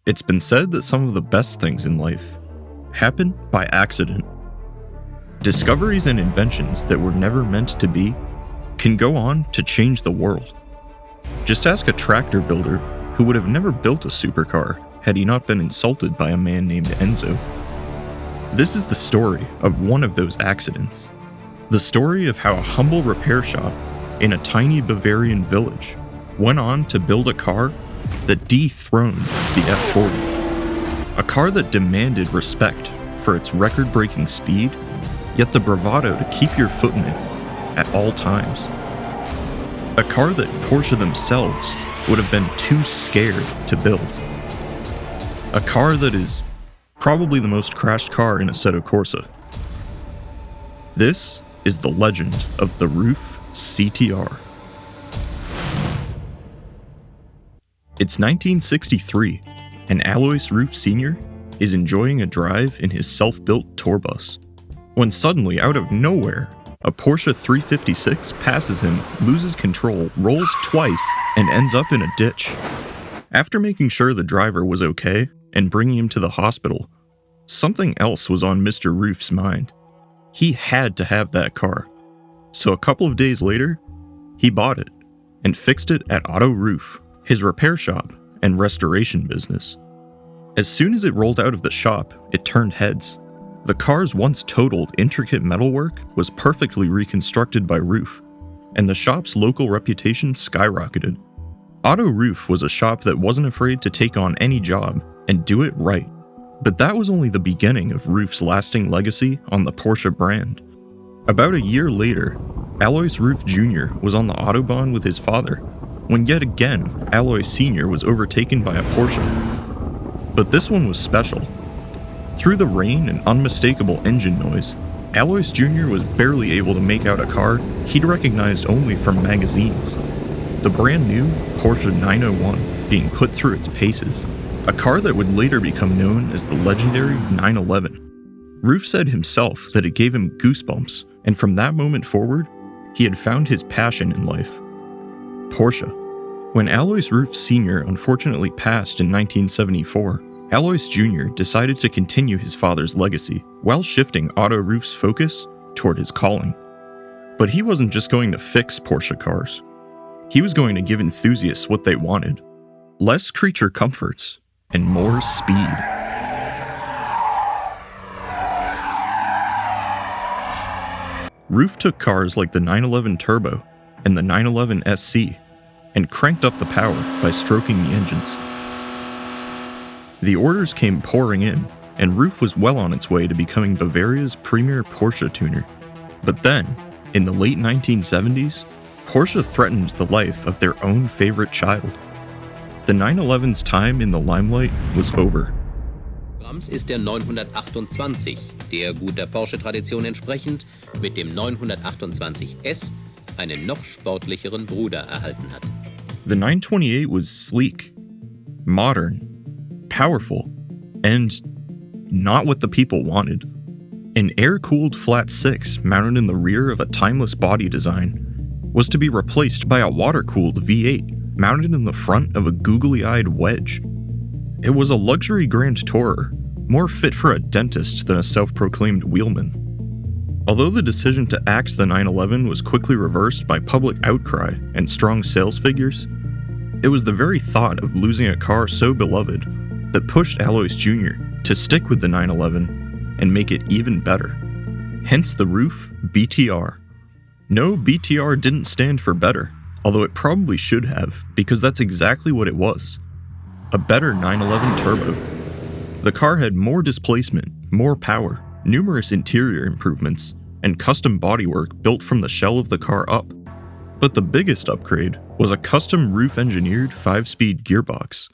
It's been said that some of the best things in life happen by accident. Discoveries and inventions that were never meant to be can go on to change the world. Just ask a tractor builder who would have never built a supercar had he not been insulted by a man named Enzo. This is the story of one of those accidents. The story of how a humble repair shop in a tiny Bavarian village went on to build a car that dethroned the F40. A car that demanded respect for its record-breaking speed, yet the bravado to keep your foot in it at all times. A car that Porsche themselves would have been too scared to build. A car that is probably the most crashed car in Assetto Corsa. This is the legend of the Ruf CTR. It's 1963, and Alois Ruf Jr. is enjoying a drive in his self-built tour bus, when suddenly, out of nowhere, a Porsche 356 passes him, loses control, rolls twice, and ends up in a ditch. After making sure the driver was okay and bringing him to the hospital, something else was on Mr. Ruf's mind. He had to have that car. So a couple of days later, he bought it and fixed it at Auto Ruf, his repair shop and restoration business. As soon as it rolled out of the shop, it turned heads. The car's once totaled, intricate metalwork was perfectly reconstructed by Ruf, and the shop's local reputation skyrocketed. Auto Ruf was a shop that wasn't afraid to take on any job and do it right. But that was only the beginning of Ruf's lasting legacy on the Porsche brand. About a year later, Alois Ruf Jr. was on the Autobahn with his father, when yet again, Alois Sr. was overtaken by a Porsche. But this one was special. Through the rain and unmistakable engine noise, Alois Jr. was barely able to make out a car he'd recognized only from magazines. The brand new Porsche 901 being put through its paces, a car that would later become known as the legendary 911. Ruf said himself that it gave him goosebumps, and from that moment forward, he had found his passion in life: Porsche. When Alois Ruf Sr. unfortunately passed in 1974, Alois Jr. decided to continue his father's legacy while shifting Auto Ruf's focus toward his calling. But he wasn't just going to fix Porsche cars. He was going to give enthusiasts what they wanted: less creature comforts and more speed. Ruf took cars like the 911 Turbo and the 911 SC and cranked up the power by stroking the engines. The orders came pouring in, and Ruf was well on its way to becoming Bavaria's premier Porsche tuner. But then, in the late 1970s, Porsche threatened the life of their own favorite child. The 911's time in the limelight was over. Rams ist der 928, der guter Porsche-Tradition entsprechend mit dem 928S einen noch sportlicheren Bruder erhalten hat. The 928 was sleek, modern, powerful, and not what the people wanted. An air-cooled flat six mounted in the rear of a timeless body design was to be replaced by a water-cooled V8 mounted in the front of a googly-eyed wedge. It was a luxury grand tourer, more fit for a dentist than a self-proclaimed wheelman. Although the decision to axe the 911 was quickly reversed by public outcry and strong sales figures, it was the very thought of losing a car so beloved that pushed Alois Jr. to stick with the 911 and make it even better. Hence the Ruf BTR. No, BTR didn't stand for better, although it probably should have, because that's exactly what it was: a better 911 Turbo. The car had more displacement, more power, numerous interior improvements, and custom bodywork built from the shell of the car up. But the biggest upgrade was a custom Ruf-engineered 5-speed gearbox.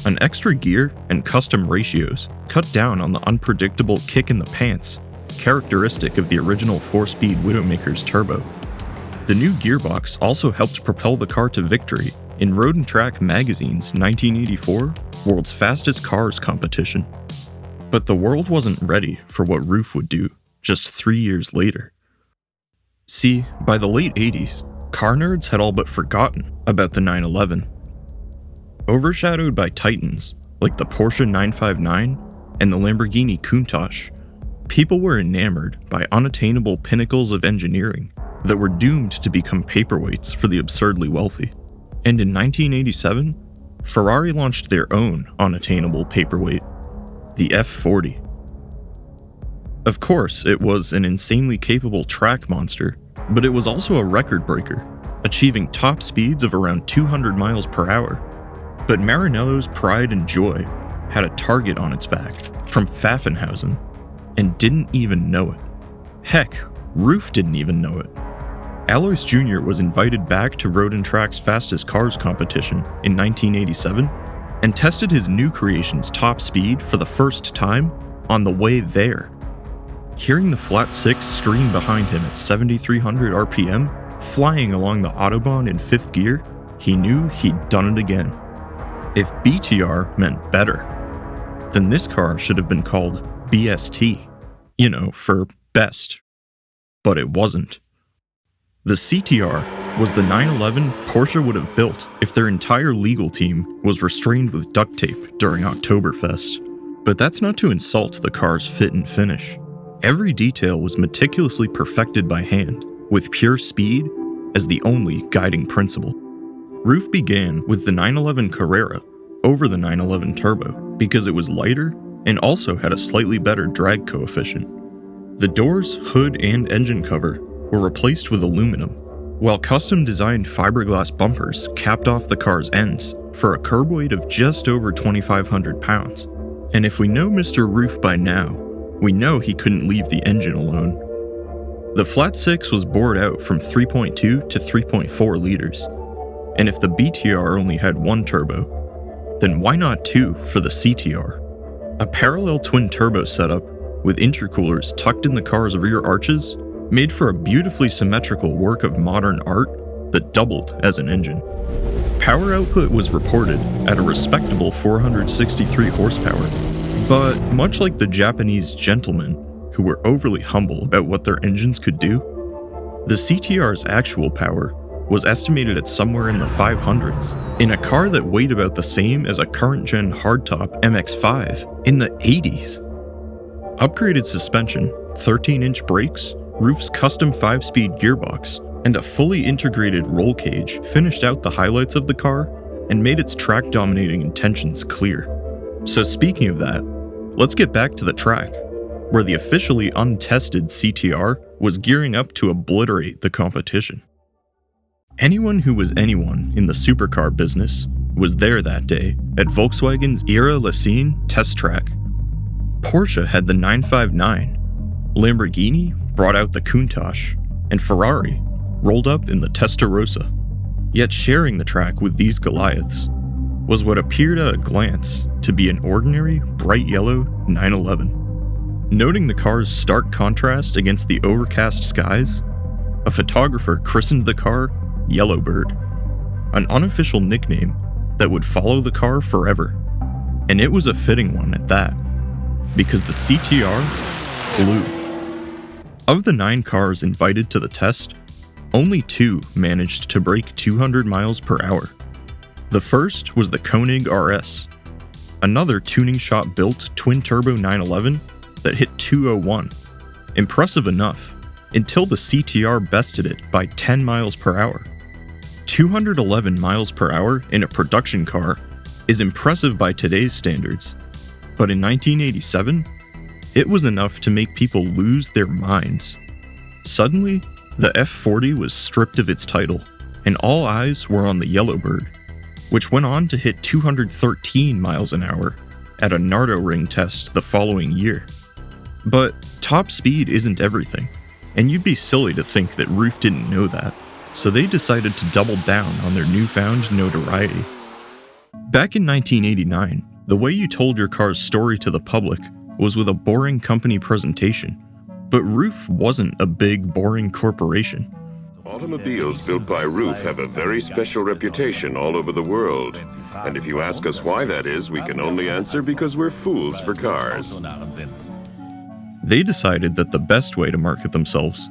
An extra gear and custom ratios cut down on the unpredictable kick in the pants, characteristic of the original 4-speed Widowmaker's turbo. The new gearbox also helped propel the car to victory in Road & Track magazine's 1984 World's Fastest Cars competition. But the world wasn't ready for what Ruf would do just 3 years later. See, by the late 80s, car nerds had all but forgotten about the 911. Overshadowed by titans like the Porsche 959 and the Lamborghini Countach, people were enamored by unattainable pinnacles of engineering that were doomed to become paperweights for the absurdly wealthy. And in 1987, Ferrari launched their own unattainable paperweight, the F40. Of course, it was an insanely capable track monster, but it was also a record breaker, achieving top speeds of around 200 miles per hour. But Maranello's pride and joy had a target on its back from Pfaffenhausen and didn't even know it. Heck, Ruf didn't even know it. Alois Jr. was invited back to Road and Track's Fastest Cars competition in 1987 and tested his new creation's top speed for the first time on the way there. Hearing the flat six scream behind him at 7,300 RPM, flying along the Autobahn in 5th gear, he knew he'd done it again. If BTR meant better, then this car should have been called BST, for best. But it wasn't. The CTR was the 911 Porsche would have built if their entire legal team was restrained with duct tape during Oktoberfest. But that's not to insult the car's fit and finish. Every detail was meticulously perfected by hand, with pure speed as the only guiding principle. Ruf began with the 911 Carrera over the 911 Turbo because it was lighter and also had a slightly better drag coefficient. The doors, hood, and engine cover were replaced with aluminum, while custom-designed fiberglass bumpers capped off the car's ends for a curb weight of just over 2,500 pounds. And if we know Mr. Ruf by now, we know he couldn't leave the engine alone. The flat six was bored out from 3.2 to 3.4 liters, and if the BTR only had one turbo, then why not two for the CTR? A parallel twin-turbo setup with intercoolers tucked in the car's rear arches made for a beautifully symmetrical work of modern art that doubled as an engine. Power output was reported at a respectable 463 horsepower, but much like the Japanese gentlemen who were overly humble about what their engines could do, the CTR's actual power was estimated at somewhere in the 500s, in a car that weighed about the same as a current-gen hardtop MX-5 in the 80s. Upgraded suspension, 13-inch brakes, Ruf's custom 5-speed gearbox, and a fully integrated roll cage finished out the highlights of the car and made its track-dominating intentions clear. So speaking of that, let's get back to the track, where the officially untested CTR was gearing up to obliterate the competition. Anyone who was anyone in the supercar business was there that day at Volkswagen's Ihre Lessien test track. Porsche had the 959, Lamborghini brought out the Countach, and Ferrari rolled up in the Testarossa. Yet sharing the track with these Goliaths was what appeared at a glance to be an ordinary, bright yellow 911. Noting the car's stark contrast against the overcast skies, a photographer christened the car Yellowbird, an unofficial nickname that would follow the car forever. And it was a fitting one at that, because the CTR flew. Of the 9 cars invited to the test, only 2 managed to break 200 miles per hour. The first was the Koenig RS, another tuning shop built twin-turbo 911 that hit 201. Impressive enough, until the CTR bested it by 10 miles per hour. 211 miles per hour in a production car is impressive by today's standards, but in 1987, it was enough to make people lose their minds. Suddenly, the F40 was stripped of its title, and all eyes were on the Yellowbird, which went on to hit 213 miles an hour at a Nürburgring test the following year. But top speed isn't everything, and you'd be silly to think that Ruf didn't know that, so they decided to double down on their newfound notoriety. Back in 1989, the way you told your car's story to the public was with a boring company presentation, but Ruf wasn't a big, boring corporation. Automobiles built by Ruf have a very special reputation all over the world. And if you ask us why that is, we can only answer because we're fools for cars. They decided that the best way to market themselves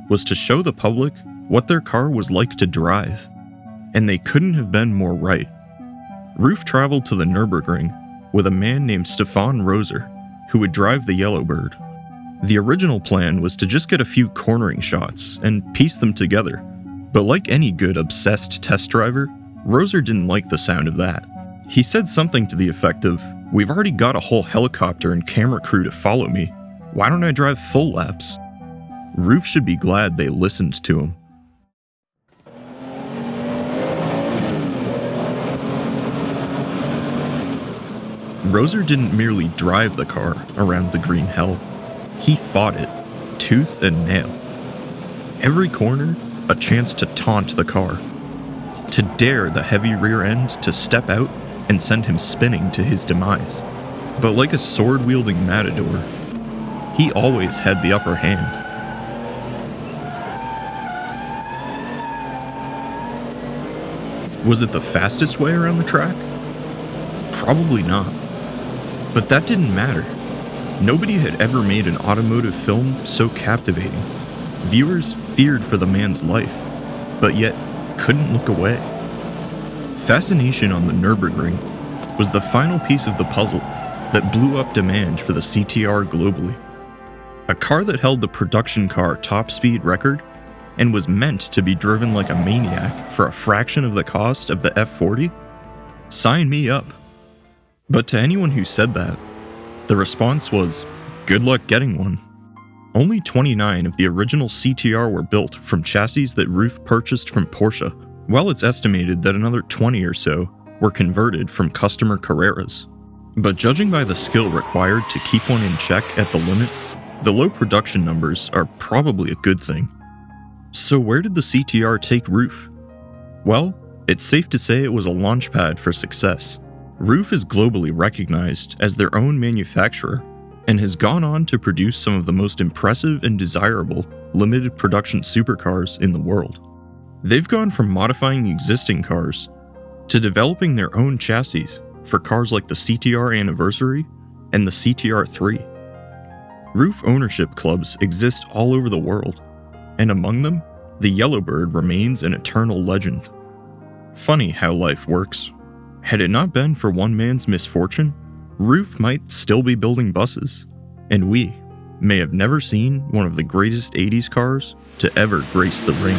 was to show the public what their car was like to drive. And they couldn't have been more right. Ruf traveled to the Nürburgring with a man named Stefan Roser, who would drive the Yellowbird. The original plan was to just get a few cornering shots and piece them together, but like any good obsessed test driver, Roser didn't like the sound of that. He said something to the effect of, "We've already got a whole helicopter and camera crew to follow me. Why don't I drive full laps?" Ruf should be glad they listened to him. Roser didn't merely drive the car around the green hell. He fought it, tooth and nail. Every corner, a chance to taunt the car, to dare the heavy rear end to step out and send him spinning to his demise. But like a sword-wielding matador, he always had the upper hand. Was it the fastest way around the track? Probably not. But that didn't matter. Nobody had ever made an automotive film so captivating. Viewers feared for the man's life, but yet couldn't look away. Fascination on the Nürburgring was the final piece of the puzzle that blew up demand for the CTR globally. A car that held the production car top speed record and was meant to be driven like a maniac for a fraction of the cost of the F40? Sign me up. But to anyone who said that, the response was, good luck getting one. Only 29 of the original CTR were built from chassis that Ruf purchased from Porsche, while it's estimated that another 20 or so were converted from customer Carreras. But judging by the skill required to keep one in check at the limit, the low production numbers are probably a good thing. So where did the CTR take Ruf? Well, it's safe to say it was a launchpad for success. Ruf is globally recognized as their own manufacturer and has gone on to produce some of the most impressive and desirable limited production supercars in the world. They've gone from modifying existing cars to developing their own chassis for cars like the CTR Anniversary and the CTR 3. Ruf ownership clubs exist all over the world, and among them, the Yellowbird remains an eternal legend. Funny how life works. Had it not been for one man's misfortune, Ruf might still be building buses, and we may have never seen one of the greatest 80s cars to ever grace the ring.